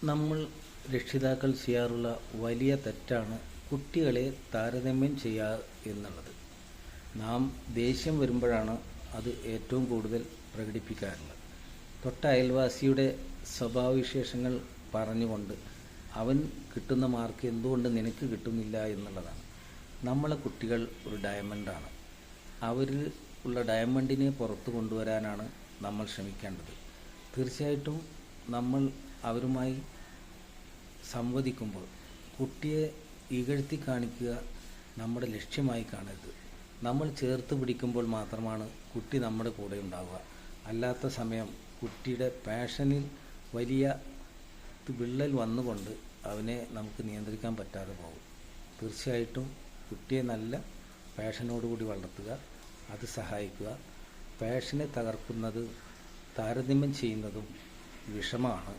നമ്മൾ രക്ഷിതാക്കൾ ചെയ്യാറുള്ള വലിയ തെറ്റാണ് കുട്ടികളെ താരതമ്യം ചെയ്യുക എന്നുള്ളത്. നാം ദേഷ്യം വരുമ്പോഴാണ് അത് ഏറ്റവും കൂടുതൽ പ്രകടിപ്പിക്കാറുള്ളത്. തൊട്ട അയൽവാസിയുടെ സ്വഭാവവിശേഷങ്ങൾ പറഞ്ഞുകൊണ്ട് അവൻ കിട്ടുന്ന മാർക്ക് എന്തുകൊണ്ട് നിനക്ക് കിട്ടുന്നില്ല എന്നുള്ളതാണ്. നമ്മളെ കുട്ടികൾ ഒരു ഡയമണ്ടാണ്. അവരിൽ ഉള്ള ഡയമണ്ടിനെ പുറത്തു കൊണ്ടുവരാനാണ് നമ്മൾ ശ്രമിക്കേണ്ടത്. തീർച്ചയായിട്ടും നമ്മൾ അവരുമായി സംവദിക്കുമ്പോൾ കുട്ടിയെ ഇകഴ്ത്തി കാണിക്കുക നമ്മുടെ ലക്ഷ്യമായി കാണരുത്. നമ്മൾ ചേർത്ത് പിടിക്കുമ്പോൾ മാത്രമാണ് കുട്ടി നമ്മുടെ കൂടെ ഉണ്ടാവുക. അല്ലാത്ത സമയം കുട്ടിയുടെ പാഷനിൽ വലിയ വിള്ളൽ വന്നുകൊണ്ട് അവനെ നമുക്ക് നിയന്ത്രിക്കാൻ പറ്റാതെ പോകും. തീർച്ചയായിട്ടും കുട്ടിയെ നല്ല പാഷനോടുകൂടി വളർത്തുക, അത് സഹായിക്കുക. പാഷനെ തകർക്കുന്നത് താരതമ്യം ചെയ്യുന്നതും വിഷമാണ്.